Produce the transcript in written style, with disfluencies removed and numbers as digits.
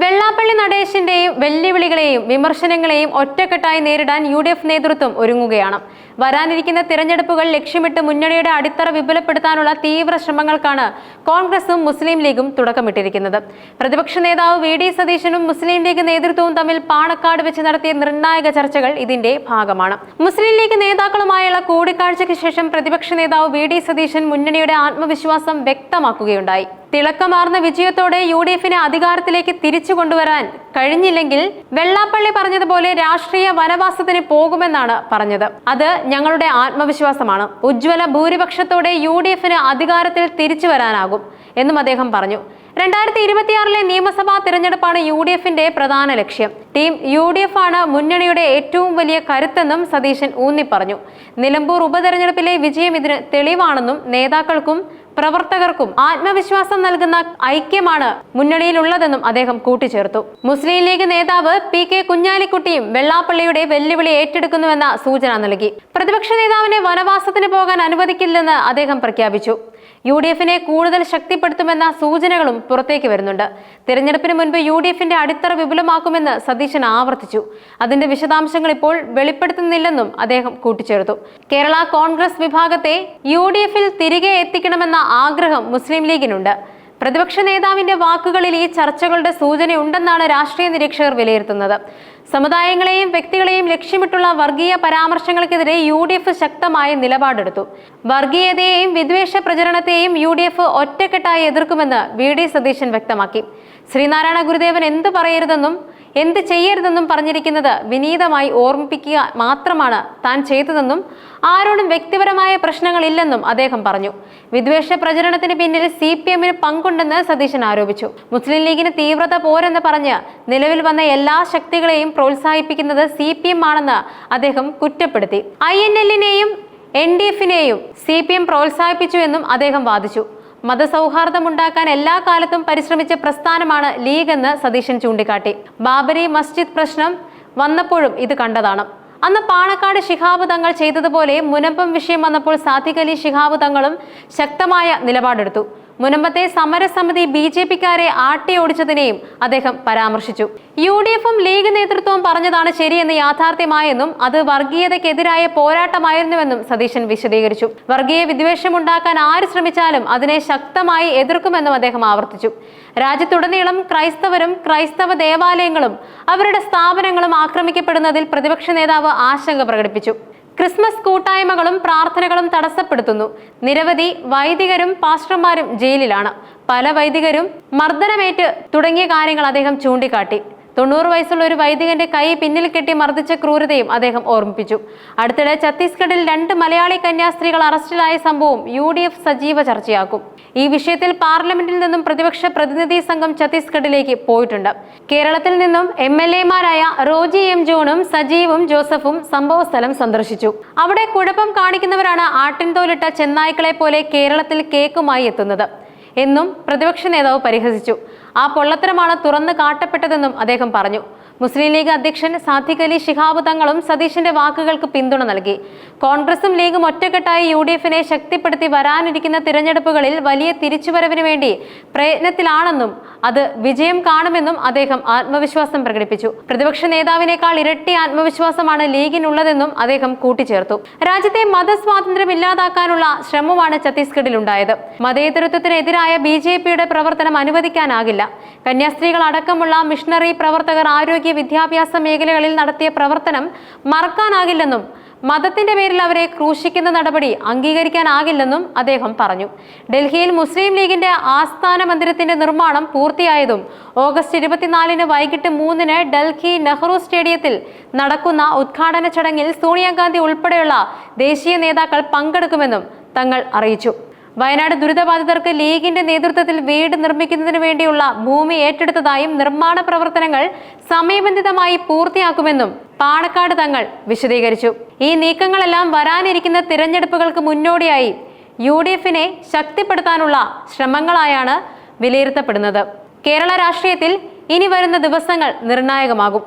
വെള്ളാപ്പള്ളി നടേശന്റെയും വെല്ലുവിളികളെയും വിമർശനങ്ങളെയും ഒറ്റക്കെട്ടായി നേരിടാൻ UDF നേതൃത്വം ഒരുങ്ങുകയാണ്. വരാനിരിക്കുന്ന തിരഞ്ഞെടുപ്പുകൾ ലക്ഷ്യമിട്ട് മുന്നണിയുടെ അടിത്തറ വിപുലപ്പെടുത്താനുള്ള തീവ്ര ശ്രമങ്ങൾക്കാണ് കോൺഗ്രസും മുസ്ലിം ലീഗും തുടക്കമിട്ടിരിക്കുന്നത്. പ്രതിപക്ഷ നേതാവ് VD സതീശനും മുസ്ലിം ലീഗ് നേതൃത്വവും തമ്മിൽ പാണക്കാട് വെച്ച് നടത്തിയ നിർണായക ചർച്ചകൾ ഇതിന്റെ ഭാഗമാണ്. മുസ്ലിം ലീഗ് നേതാക്കളുമായുള്ള കൂടിക്കാഴ്ചയ്ക്ക് ശേഷം പ്രതിപക്ഷ നേതാവ് VD സതീശൻ മുന്നണിയുടെ ആത്മവിശ്വാസം വ്യക്തമാക്കുകയുണ്ടായി. തിളക്കമാർന്ന വിജയത്തോടെ UDFനെ അധികാരത്തിലേക്ക് തിരിച്ചു കൊണ്ടുവരാൻ കഴിഞ്ഞില്ലെങ്കിൽ വെള്ളാപ്പള്ളി പറഞ്ഞതുപോലെ രാഷ്ട്രീയ വനവാസത്തിന് പോകുമെന്നാണ് പറഞ്ഞത്. അത് ഞങ്ങളുടെ ആത്മവിശ്വാസമാണ്. ഉജ്ജ്വല ഭൂരിപക്ഷത്തോടെ UDFന് അധികാരത്തിൽ തിരിച്ചു വരാനാകും എന്നും അദ്ദേഹം പറഞ്ഞു. 2026 നിയമസഭാ തിരഞ്ഞെടുപ്പാണ് UDFന്റെ പ്രധാന ലക്ഷ്യം. ടീം UDF ആണ് മുന്നണിയുടെ ഏറ്റവും വലിയ കരുത്തെന്നും സതീശൻ ഊന്നിപ്പറഞ്ഞു. നിലമ്പൂർ ഉപതെരഞ്ഞെടുപ്പിലെ വിജയം ഇതിന് തെളിവാണെന്നും നേതാക്കൾക്കും പ്രവർത്തകർക്കും ആത്മവിശ്വാസം നൽകുന്ന ഐക്യമാണ് മുന്നണിയിലുള്ളതെന്നും അദ്ദേഹം കൂട്ടിച്ചേർത്തു. മുസ്ലിം ലീഗ് നേതാവ് PK കുഞ്ഞാലിക്കുട്ടിയും വെള്ളാപ്പള്ളിയുടെ വെല്ലുവിളി ഏറ്റെടുക്കുന്നുവെന്ന സൂചന നൽകി. പ്രതിപക്ഷ നേതാവിനെ വനവാസത്തിന് പോകാൻ അനുവദിക്കില്ലെന്ന് അദ്ദേഹം പ്രഖ്യാപിച്ചു. UDFനെ കൂടുതൽ ശക്തിപ്പെടുത്തുമെന്ന സൂചനകളും പുറത്തേക്ക് വരുന്നുണ്ട്. തിരഞ്ഞെടുപ്പിന് മുൻപ് UDFന്റെ അടിത്തറ വിപുലമാക്കുമെന്ന് സതീശൻ ആവർത്തിച്ചു. അതിന്റെ വിശദാംശങ്ങൾ ഇപ്പോൾ വെളിപ്പെടുത്തുന്നില്ലെന്നും അദ്ദേഹം കൂട്ടിച്ചേർത്തു. കേരള കോൺഗ്രസ് വിഭാഗത്തെ UDFൽ തിരികെ എത്തിക്കണമെന്ന ആഗ്രഹം മുസ്ലിം ലീഗിനുണ്ട്. പ്രതിപക്ഷ നേതാവിന്റെ വാക്കുകളിൽ ഈ ചർച്ചകളുടെ സൂചനയുണ്ടെന്നാണ് രാഷ്ട്രീയ നിരീക്ഷകർ വിലയിരുത്തുന്നത്. സമുദായങ്ങളെയും വ്യക്തികളെയും ലക്ഷ്യമിട്ടുള്ള വർഗീയ പരാമർശങ്ങൾക്കെതിരെ UDF ശക്തമായ നിലപാടെടുത്തു. വർഗീയതയെയും വിദ്വേഷ പ്രചരണത്തെയും UDF ഒറ്റക്കെട്ടായി എതിർക്കുമെന്ന് VD സതീശൻ വ്യക്തമാക്കി. ശ്രീനാരായണ ഗുരുദേവൻ എന്ത് പറയരുതെന്നും എന്ത് ചെയ്യരുതെന്നും പറഞ്ഞിരിക്കുന്നത് വിനീതമായി ഓർമ്മിപ്പിക്കുക മാത്രമാണ് താൻ ചെയ്തതെന്നും ആരോടും വ്യക്തിപരമായ പ്രശ്നങ്ങളില്ലെന്നും അദ്ദേഹം പറഞ്ഞു. വിദ്വേഷ പ്രചരണത്തിന് പിന്നിൽ CPMന് പങ്കുണ്ടെന്ന് സതീശൻ ആരോപിച്ചു. മുസ്ലിം ലീഗിന് തീവ്രത പോരെന്ന് പറഞ്ഞ് നിലവിൽ വന്ന എല്ലാ ശക്തികളെയും പ്രോത്സാഹിപ്പിക്കുന്നത് CPM ആണെന്ന് അദ്ദേഹം കുറ്റപ്പെടുത്തി. INLനെയും NDFനെയും CPM പ്രോത്സാഹിപ്പിച്ചു എന്നും അദ്ദേഹം വാദിച്ചു. മതസൗഹാർദ്ദമുണ്ടാക്കാൻ എല്ലാ കാലത്തും പരിശ്രമിച്ച പ്രസ്ഥാനമാണ് ലീഗ് എന്ന് സതീശൻ ചൂണ്ടിക്കാട്ടി. ബാബരി മസ്ജിദ് പ്രശ്നം വന്നപ്പോഴും ഇത് കണ്ടതാണ്. അന്ന് പാണക്കാട് ശിഹാബ് തങ്ങൾ ചെയ്തതുപോലെ മുനമ്പം വിഷയം വന്നപ്പോൾ സാദിഖ് അലി ശിഹാബ് തങ്ങളും ശക്തമായ നിലപാടെടുത്തു. മുനമ്പത്തെ സമരസമിതി BJPക്കാരെ ആട്ടിയോടിച്ചതിനെയും അദ്ദേഹം പരാമർശിച്ചു. UDFും ലീഗ് നേതൃത്വവും പറഞ്ഞതാണ് ശരിയെന്ന് യാഥാർത്ഥ്യമായെന്നും അത് വർഗീയതയ്ക്കെതിരായ പോരാട്ടമായിരുന്നുവെന്നും സതീശൻ വിശദീകരിച്ചു. വർഗീയ വിദ്വേഷമുണ്ടാക്കാൻ ആര് ശ്രമിച്ചാലും അതിനെ ശക്തമായി എതിർക്കുമെന്നും അദ്ദേഹം ആവർത്തിച്ചു. രാജ്യത്തുടനീളം ക്രൈസ്തവരും ക്രൈസ്തവ ദേവാലയങ്ങളും അവരുടെ സ്ഥാപനങ്ങളും ആക്രമിക്കപ്പെടുന്നതിൽ പ്രതിപക്ഷ നേതാവ് ആശങ്ക പ്രകടിപ്പിച്ചു. ക്രിസ്മസ് കൂട്ടായ്മകളും പ്രാർത്ഥനകളും തടസ്സപ്പെടുത്തുന്നു. നിരവധി വൈദികരും പാസ്റ്റർമാരും ജയിലിലാണ്. പല വൈദികരും മർദ്ദനമേറ്റ് തുടങ്ങിയ കാര്യങ്ങൾ അദ്ദേഹം ചൂണ്ടിക്കാട്ടി. 90 വയസ്സുള്ള ഒരു വൈദികന്റെ കൈ പിന്നിൽ കെട്ടി മർദ്ദിച്ച ക്രൂരതയും അദ്ദേഹം ഓർമ്മിപ്പിച്ചു. അടുത്തിടെ ഛത്തീസ്ഗഡിൽ 2 മലയാളി കന്യാസ്ത്രീകൾ അറസ്റ്റിലായ സംഭവം UDF സജീവ ചർച്ചയാക്കും. ഈ വിഷയത്തിൽ പാർലമെന്റിൽ നിന്നും പ്രതിപക്ഷ പ്രതിനിധി സംഘം ഛത്തീസ്ഗഡിലേക്ക് പോയിട്ടുണ്ട്. കേരളത്തിൽ നിന്നും MLAമാരായ റോജി M ജോണും സജീവും ജോസഫും സംഭവസ്ഥലം സന്ദർശിച്ചു. അവിടെ കുഴപ്പം കാണിക്കുന്നവരാണ് ആട്ടിൻതോലിട്ട ചെന്നായ്ക്കളെ പോലെ കേരളത്തിൽ കേക്കുമായി എത്തുന്നത് എന്നും പ്രതിപക്ഷ നേതാവ് പരിഹസിച്ചു. ആ പൊള്ളത്തരമാണ് തുറന്നു കാട്ടപ്പെട്ടതെന്നും അദ്ദേഹം പറഞ്ഞു. മുസ്ലിം ലീഗ് അധ്യക്ഷൻ സാദിഖ് അലി ശിഹാബ് തങ്ങളും സതീശന്റെ വാക്കുകൾക്ക് പിന്തുണ നൽകി. കോൺഗ്രസും ലീഗും ഒറ്റക്കെട്ടായി UDFനെ ശക്തിപ്പെടുത്തി വരാനിരിക്കുന്ന തിരഞ്ഞെടുപ്പുകളിൽ വലിയ തിരിച്ചുവരവിന് വേണ്ടി പ്രയത്നത്തിലാണെന്നും അത് വിജയം കാണുമെന്നും അദ്ദേഹം ആത്മവിശ്വാസം പ്രകടിപ്പിച്ചു. പ്രതിപക്ഷ നേതാവിനേക്കാൾ ഇരട്ടി ആത്മവിശ്വാസമാണ് ലീഗിനുള്ളതെന്നും അദ്ദേഹം കൂട്ടിച്ചേർത്തു. രാജ്യത്തെ മതസ്വാതന്ത്ര്യം ഇല്ലാതാക്കാനുള്ള ശ്രമമാണ് ഛത്തീസ്ഗഡിലുണ്ടായത്. മതേതരത്വത്തിനെതിരായ BJPയുടെ പ്രവർത്തനം അനുവദിക്കാനാകില്ല. കന്യാസ്ത്രീകൾ അടക്കമുള്ള മിഷണറി പ്രവർത്തകർ ആരോഗ്യ വിദ്യാഭ്യാസ മേഖലകളിൽ നടത്തിയ പ്രവർത്തനം മറക്കാനാകില്ലെന്നും മതത്തിന്റെ പേരിൽ അവരെ ക്രൂശിക്കുന്ന നടപടി അംഗീകരിക്കാനാകില്ലെന്നും അദ്ദേഹം പറഞ്ഞു. ഡൽഹിയിൽ മുസ്ലിം ലീഗിന്റെ ആസ്ഥാന മന്ദിരത്തിന്റെ നിർമ്മാണം പൂർത്തിയായതും ഓഗസ്റ്റ് 24 വൈകിട്ട് 3 ഡൽഹി നെഹ്റു സ്റ്റേഡിയത്തിൽ നടക്കുന്ന ഉദ്ഘാടന ചടങ്ങിൽ സോണിയാഗാന്ധി ഉൾപ്പെടെയുള്ള ദേശീയ നേതാക്കൾ പങ്കെടുക്കുമെന്നും തങ്ങൾ അറിയിച്ചു. വയനാട് ദുരിതബാധിതർക്ക് ലീഗിന്റെ നേതൃത്വത്തിൽ വീട് നിർമ്മിക്കുന്നതിന് വേണ്ടിയുള്ള ഭൂമി ഏറ്റെടുത്തതായും നിർമ്മാണ പ്രവർത്തനങ്ങൾ സമയബന്ധിതമായി പൂർത്തിയാക്കുമെന്നും പാണക്കാട് തങ്ങൾ വിശദീകരിച്ചു. ഈ നീക്കങ്ങളെല്ലാം വരാനിരിക്കുന്ന തിരഞ്ഞെടുപ്പുകൾക്ക് മുന്നോടിയായി UDFനെ ശക്തിപ്പെടുത്താനുള്ള ശ്രമങ്ങളായാണ് വിലയിരുത്തപ്പെടുന്നത്. കേരള രാഷ്ട്രീയത്തിൽ ഇനി വരുന്ന ദിവസങ്ങൾ നിർണായകമാകും.